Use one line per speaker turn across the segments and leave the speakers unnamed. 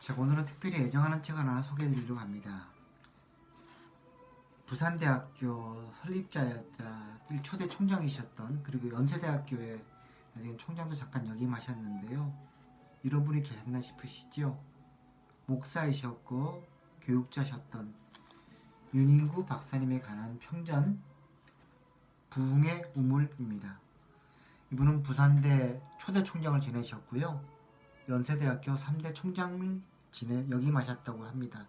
자, 오늘은 특별히 애정하는 책 하나 소개해 드리려고 합니다. 부산대학교 설립자였다 초대 총장이셨던, 그리고 연세대학교의 나중에 총장도 잠깐 역임하셨는데요. 이런 분이 계셨나 싶으시죠? 목사이셨고 교육자셨던 윤인구 박사님에 관한 평전 부흥의 우물입니다. 이분은 부산대 초대 총장을 지내셨고요. 연세대학교 3대 총장을 역임하셨다고 합니다.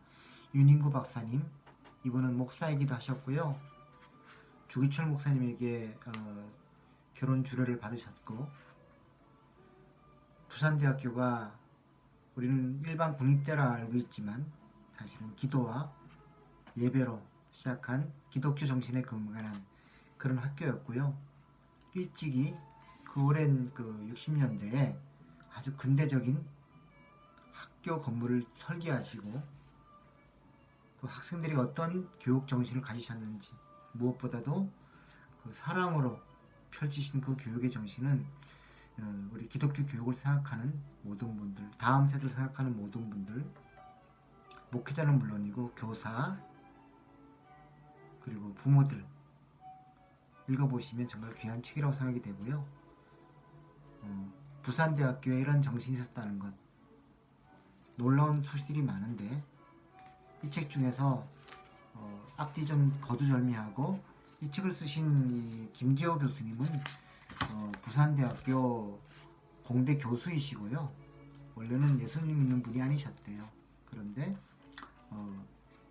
윤인구 박사님, 이분은 목사이기도 하셨고요. 주기철 목사님에게 결혼 주례를 받으셨고, 부산대학교가 우리는 일반 국립대라 알고 있지만 사실은 기도와 예배로 시작한 기독교 정신에 근간한 그런 학교였고요. 일찍이 그 오랜 60년대에 아주 근대적인 학교 건물을 설계하시고, 그 학생들이 어떤 교육 정신을 가지셨는지, 무엇보다도 그 사랑으로 펼치신 그 교육의 정신은 우리 기독교 교육을 생각하는 모든 분들, 다음 세대를 생각하는 모든 분들, 목회자는 물론이고 교사 그리고 부모들 읽어보시면 정말 귀한 책이라고 생각이 되고요. 부산대학교에 이런 정신이 있었다는 것, 놀라운 소식들이 많은데, 이 책 중에서 앞뒤 좀 거두절미하고, 이 책을 쓰신 이 김지호 교수님은 부산대학교 공대 교수이시고요. 원래는 예수님 믿는 분이 아니셨대요. 그런데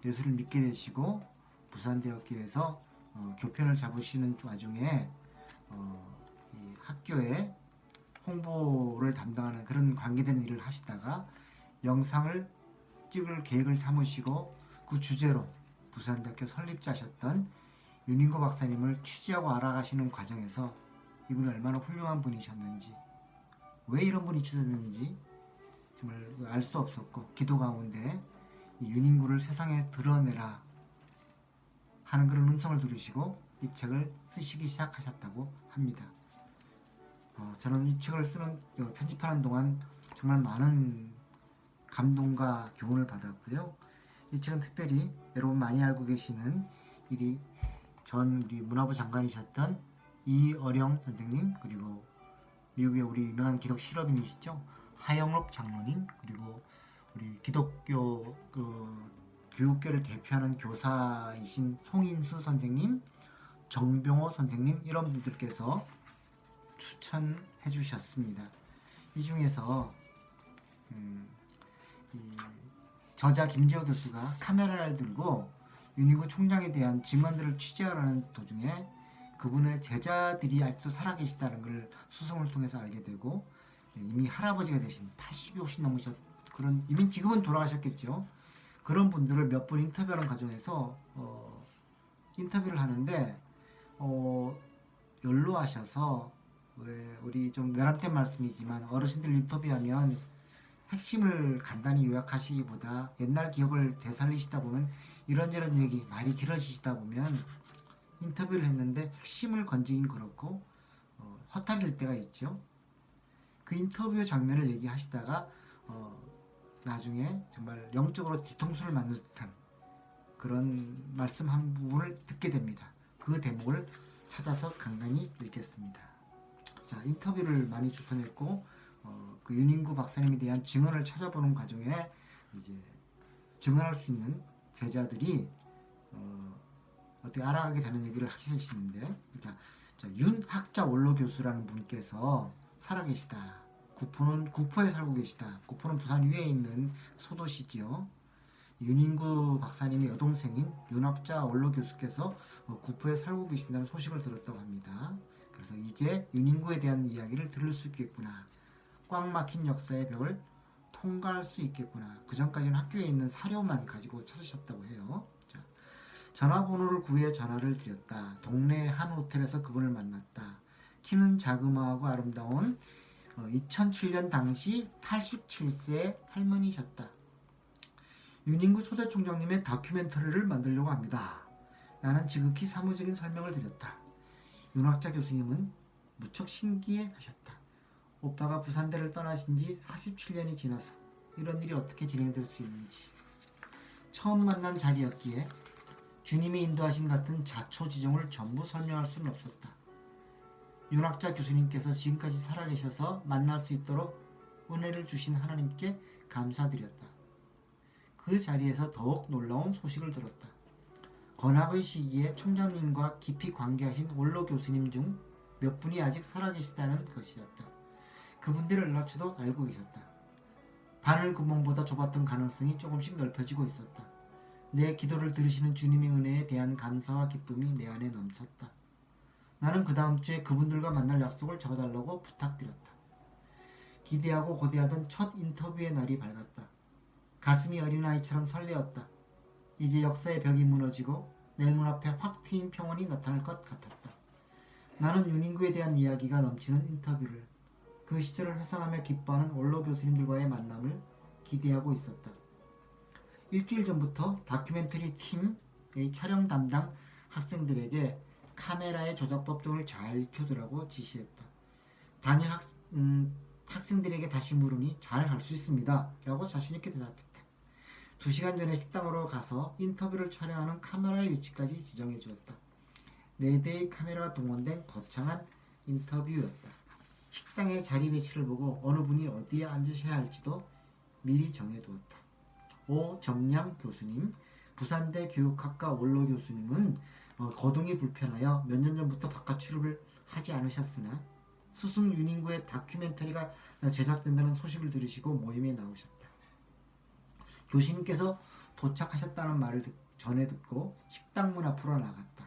예수를 믿게 되시고 부산대학교에서 교편을 잡으시는 와중에 이 학교에 홍보를 담당하는 그런 관계되는 일을 하시다가 영상을 찍을 계획을 삼으시고, 그 주제로 부산대학교 설립자셨던 윤인구 박사님을 취재하고 알아가시는 과정에서 이분이 얼마나 훌륭한 분이셨는지, 왜 이런 분이 취재됐는지 정말 알 수 없었고, 기도 가운데 이 윤인구를 세상에 드러내라 하는 그런 음성을 들으시고 이 책을 쓰시기 시작하셨다고 합니다. 저는 이 책을 편집하는 동안 정말 많은 감동과 교훈을 받았고요. 이 책은 특별히 여러분 많이 알고 계시는 우리 문화부 장관이셨던 이어령 선생님, 그리고 미국의 우리 유명한 기독 실업인이시죠, 하영록 장로님, 그리고 우리 기독교 교육계를 대표하는 교사이신 송인수 선생님, 정병호 선생님, 이런 분들께서 추천해 주셨습니다. 이 중에서 이 저자 김지호 교수가 카메라를 들고 윤인구 총장에 대한 증언들을 취재하는 도중에 그분의 제자들이 아직도 살아계시다는 걸 수송을 통해서 알게 되고, 이미 할아버지가 되신 80이 훨씬 넘으셨, 이미 지금은 돌아가셨겠죠. 그런 분들을 몇 분 인터뷰하는 과정에서 인터뷰를 하는데 연로하셔서, 우리 좀 외람된 말씀이지만 어르신들 인터뷰하면 핵심을 간단히 요약하시기보다 옛날 기억을 되살리시다 보면 이런저런 얘기 말이 길어지시다 보면, 인터뷰를 했는데 핵심을 건지긴 그렇고 허탈일 때가 있죠. 그 인터뷰 장면을 얘기하시다가 나중에 정말 영적으로 뒤통수를 맞는 듯한 그런 말씀 한 부분을 듣게 됩니다. 그 대목을 찾아서 간간히 읽겠습니다. 자, 인터뷰를 많이 주선했고 그 윤인구 박사님에 대한 증언을 찾아보는 과정에 이제 증언할 수 있는 제자들이 어떻게 알아가게 되는 얘기를 하시는데, 자, 윤학자 원로 교수라는 분께서 살아계시다. 구포에 살고 계시다. 구포는 부산 위에 있는 소도시지요. 윤인구 박사님의 여동생인 윤학자 원로 교수께서 구포에 살고 계신다는 소식을 들었다고 합니다. 그래서 이제 윤인구에 대한 이야기를 들을 수 있겠구나. 꽉 막힌 역사의 벽을 통과할 수 있겠구나. 그 전까지는 학교에 있는 사료만 가지고 찾으셨다고 해요. 자, 전화번호를 구해 전화를 드렸다. 동네 한 호텔에서 그분을 만났다. 키는 자그마하고 아름다운 2007년 당시 87세 할머니셨다. 윤인구 초대 총장님의 다큐멘터리를 만들려고 합니다. 나는 지극히 사무적인 설명을 드렸다. 윤학자 교수님은 무척 신기해 하셨다. 오빠가 부산대를 떠나신 지 47년이 지나서 이런 일이 어떻게 진행될 수 있는지. 처음 만난 자리였기에 주님이 인도하신 같은 자초지종을 전부 설명할 수는 없었다. 윤학자 교수님께서 지금까지 살아계셔서 만날 수 있도록 은혜를 주신 하나님께 감사드렸다. 그 자리에서 더욱 놀라운 소식을 들었다. 건학의 시기에 총장님과 깊이 관계하신 원로 교수님 중 몇 분이 아직 살아계시다는 것이었다. 그분들의 연락처도 알고 계셨다. 바늘 구멍보다 좁았던 가능성이 조금씩 넓혀지고 있었다. 내 기도를 들으시는 주님의 은혜에 대한 감사와 기쁨이 내 안에 넘쳤다. 나는 그 다음 주에 그분들과 만날 약속을 잡아달라고 부탁드렸다. 기대하고 고대하던 첫 인터뷰의 날이 밝았다. 가슴이 어린아이처럼 설레었다. 이제 역사의 벽이 무너지고 내 눈앞에 확 트인 평온이 나타날 것 같았다. 나는 윤인구에 대한 이야기가 넘치는 인터뷰를, 그 시절을 회상하며 기뻐하는 원로 교수님들과의 만남을 기대하고 있었다. 일주일 전부터 다큐멘터리 팀의 촬영 담당 학생들에게 카메라의 조작법 등을 잘 익혀두라고 지시했다. 당일 학생들에게 다시 물으니 잘 할 수 있습니다 라고 자신있게 대답했다. 2시간 전에 식당으로 가서 인터뷰를 촬영하는 카메라의 위치까지 지정해 주었다. 4대의 카메라가 동원된 거창한 인터뷰였다. 식당의 자리 배치를 보고 어느 분이 어디에 앉으셔야 할지도 미리 정해두었다. 오정량 교수님, 부산대 교육학과 원로 교수님은 거동이 불편하여 몇 년 전부터 바깥 출입을 하지 않으셨으나 스승 윤인구의 다큐멘터리가 제작된다는 소식을 들으시고 모임에 나오셨다. 교수님께서 도착하셨다는 말을 전해 듣고 식당 문 앞으로 나갔다.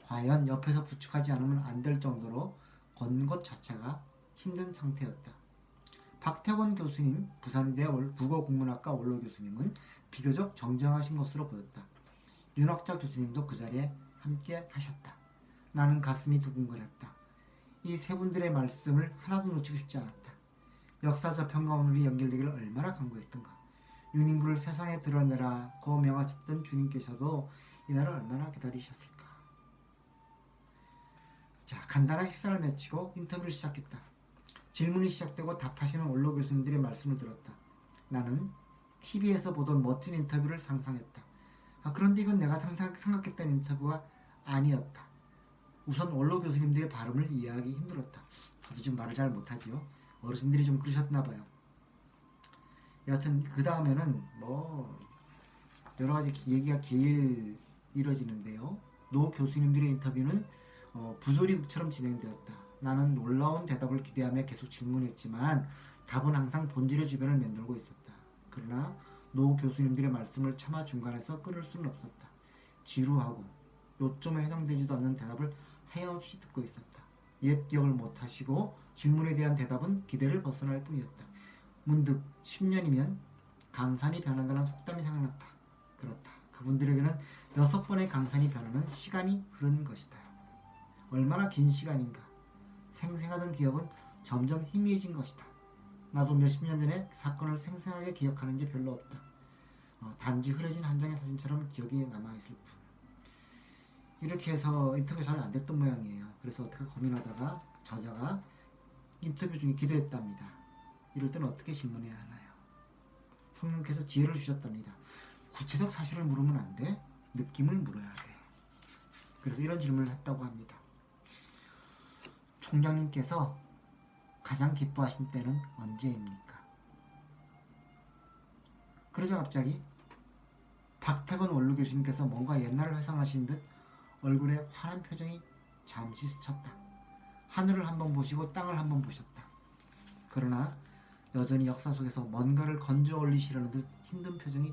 과연 옆에서 부축하지 않으면 안 될 정도로 건 것 자체가 힘든 상태였다. 박태권 교수님, 부산대 국어국문학과 원로 교수님은 비교적 정정하신 것으로 보였다. 윤학자 교수님도 그 자리에 함께 하셨다. 나는 가슴이 두근거렸다. 이 세 분들의 말씀을 하나도 놓치고 싶지 않았다. 역사 저편과 오늘이 연결되기를 얼마나 간구했던가. 윤인구를 세상에 드러내라고 명하셨던 주님께서도 이날을 얼마나 기다리셨을까. 자, 간단한 식사를 마치고 인터뷰를 시작했다. 질문이 시작되고 답하시는 원로 교수님들의 말씀을 들었다. 나는 TV에서 보던 멋진 인터뷰를 상상했다. 그런데 이건 내가 생각했던 인터뷰가 아니었다. 우선 원로 교수님들의 발음을 이해하기 힘들었다. 저도 좀 말을 잘 못하지요. 어르신들이 좀 그러셨나봐요. 여하튼 그 다음에는 여러 가지 얘기가 길어지는데요. 노 교수님들의 인터뷰는 부조리국처럼 진행되었다. 나는 놀라운 대답을 기대하며 계속 질문했지만 답은 항상 본질의 주변을 맴돌고 있었다. 그러나 노 교수님들의 말씀을 차마 중간에서 끊을 수는 없었다. 지루하고 요점에 해당되지도 않는 대답을 하염없이 듣고 있었다. 옛 기억을 못하시고 질문에 대한 대답은 기대를 벗어날 뿐이었다. 문득 10년이면 강산이 변한다는 속담이 생각났다. 그렇다. 그분들에게는 6번의 강산이 변하는 시간이 흐른 것이다. 얼마나 긴 시간인가. 생생하던 기억은 점점 희미해진 것이다. 나도 몇십 년 전에 사건을 생생하게 기억하는 게 별로 없다. 단지 흐려진 한 장의 사진처럼 기억이 남아있을 뿐. 이렇게 해서 인터뷰 잘 안 됐던 모양이에요. 그래서 어떻게 고민하다가 저자가 인터뷰 중에 기도했답니다. 이럴 때는 어떻게 질문해야 하나요? 성령께서 지혜를 주셨답니다. 구체적 사실을 물으면 안 돼. 느낌을 물어야 돼. 그래서 이런 질문을 했다고 합니다. 총장님께서 가장 기뻐하신 때는 언제입니까? 그러자 갑자기 박태건 원로 교수님께서 뭔가 옛날을 회상하신 듯 얼굴에 환한 표정이 잠시 스쳤다. 하늘을 한번 보시고 땅을 한번 보셨다. 그러나 여전히 역사 속에서 뭔가를 건져 올리시려는 듯 힘든 표정이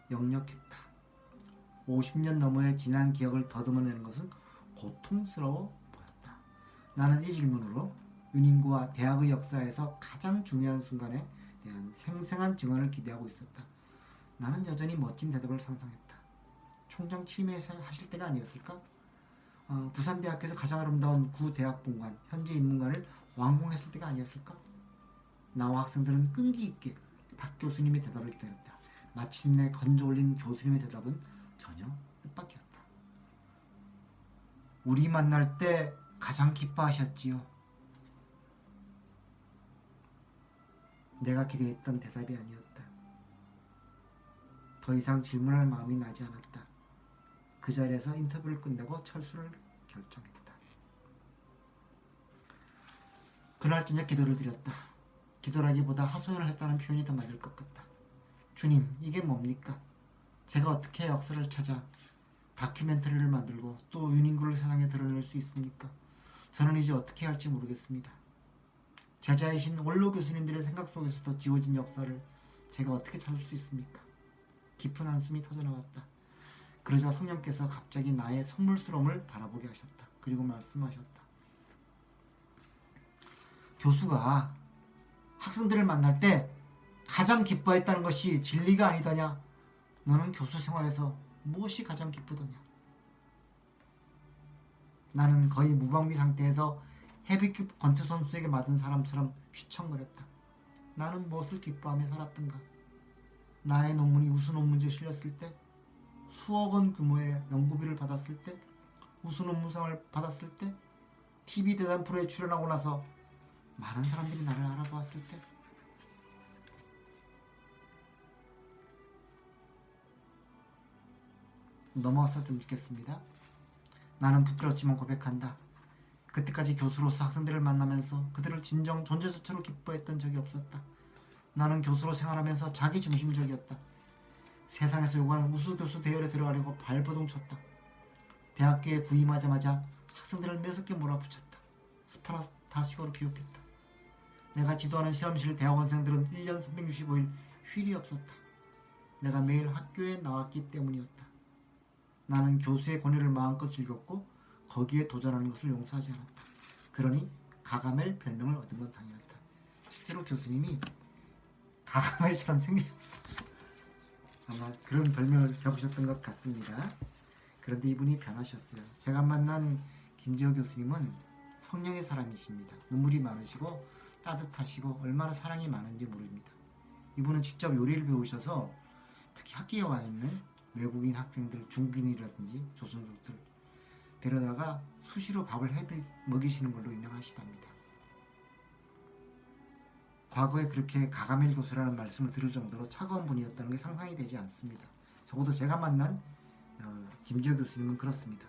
역력했다. 50년 너머의 지난 기억을 더듬어내는 것은 고통스러워 보였다. 나는 이 질문으로 윤인구와 대학의 역사에서 가장 중요한 순간에 대한 생생한 증언을 기대하고 있었다. 나는 여전히 멋진 대답을 상상했다. 총장 취임하실 때가 아니었을까? 부산대학교에서 가장 아름다운 구대학본관, 현재 인문관을 완공했을 때가 아니었을까? 나와 학생들은 끈기 있게 박 교수님의 대답을 기다렸다. 마침내 건져 올린 교수님의 대답은 전혀 뜻밖이었다. 우리 만날 때 가장 기뻐하셨지요. 내가 기대했던 대답이 아니었다. 더 이상 질문할 마음이 나지 않았다. 그 자리에서 인터뷰를 끝내고 철수를 결정했다. 그날 저녁 기도를 드렸다. 기도라기보다 하소연을 했다는 표현이 더 맞을 것 같다. 주님, 이게 뭡니까? 제가 어떻게 역사를 찾아 다큐멘터리를 만들고 또 윤인구를 세상에 드러낼 수 있습니까? 저는 이제 어떻게 할지 모르겠습니다. 제자이신 원로 교수님들의 생각 속에서도 지워진 역사를 제가 어떻게 찾을 수 있습니까? 깊은 한숨이 터져나왔다. 그러자 성령께서 갑자기 나의 속물스러움을 바라보게 하셨다. 그리고 말씀하셨다. 교수가 학생들을 만날 때 가장 기뻐했다는 것이 진리가 아니더냐? 너는 교수 생활에서 무엇이 가장 기쁘더냐? 나는 거의 무방비 상태에서 헤비급 권투 선수에게 맞은 사람처럼 휘청거렸다. 나는 무엇을 기뻐하며 살았던가? 나의 논문이 우수 논문지에 실렸을 때, 수억 원 규모의 연구비를 받았을 때, 우수 논문상을 받았을 때, TV 대단 프로에 출연하고 나서 많은 사람들이 나를 알아보았을 때, 넘어가서 좀 읽겠습니다. 나는 부끄럽지만 고백한다. 그때까지 교수로서 학생들을 만나면서 그들을 진정 존재 자체로 기뻐했던 적이 없었다. 나는 교수로 생활하면서 자기중심적이었다. 세상에서 요구하는 우수교수 대열에 들어가려고 발버둥 쳤다. 대학교에 부임하자마자 학생들을 매섭게 몰아붙였다. 스파르타식으로 비웃겼다. 내가 지도하는 실험실 대학원생들은 1년 365일 휴일이 없었다. 내가 매일 학교에 나왔기 때문이었다. 나는 교수의 권위를 마음껏 즐겼고 거기에 도전하는 것을 용서하지 않았다. 그러니 가가멜 별명을 얻은 건 당연했다. 실제로 교수님이 가가멜처럼 생기셨어. 아마 그런 별명을 겪으셨던 것 같습니다. 그런데 이분이 변하셨어요. 제가 만난 김지호 교수님은 성령의 사람이십니다. 눈물이 많으시고 따뜻하시고 얼마나 사랑이 많은지 모릅니다. 이분은 직접 요리를 배우셔서 특히 학교에 와 있는 외국인 학생들, 중국인이라든지 조선족들 데려다가 수시로 밥을 먹이시는 걸로 유명하시답니다. 과거에 그렇게 가가멜 교수라는 말씀을 들을 정도로 차가운 분이었다는 게 상상이 되지 않습니다. 적어도 제가 만난 김지호 교수님은 그렇습니다.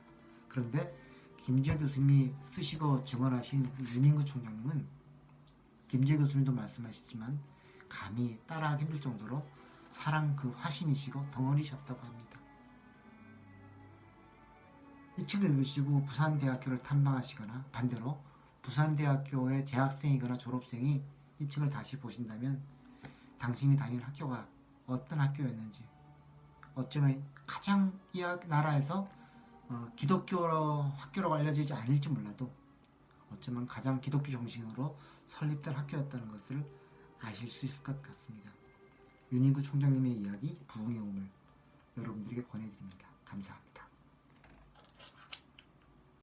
그런데 김지호 교수님이 쓰시고 증언하신 윤인구 총장님은 김지호 교수님도 말씀하시지만 감히 따라하기 힘들 정도로 사랑 그 화신이시고 덩어리셨다고 합니다. 이 책을 읽으시고 부산대학교를 탐방하시거나 반대로 부산대학교의 재학생이거나 졸업생이 이 책을 다시 보신다면 당신이 다니는 학교가 어떤 학교였는지, 어쩌면 가장 이 나라에서 기독교 학교로 알려지지 않을지 몰라도 어쩌면 가장 기독교 정신으로 설립된 학교였다는 것을 아실 수 있을 것 같습니다. 윤인구 총장님의 이야기 부흥의 오물 여러분들에게 권해드립니다. 감사합니다.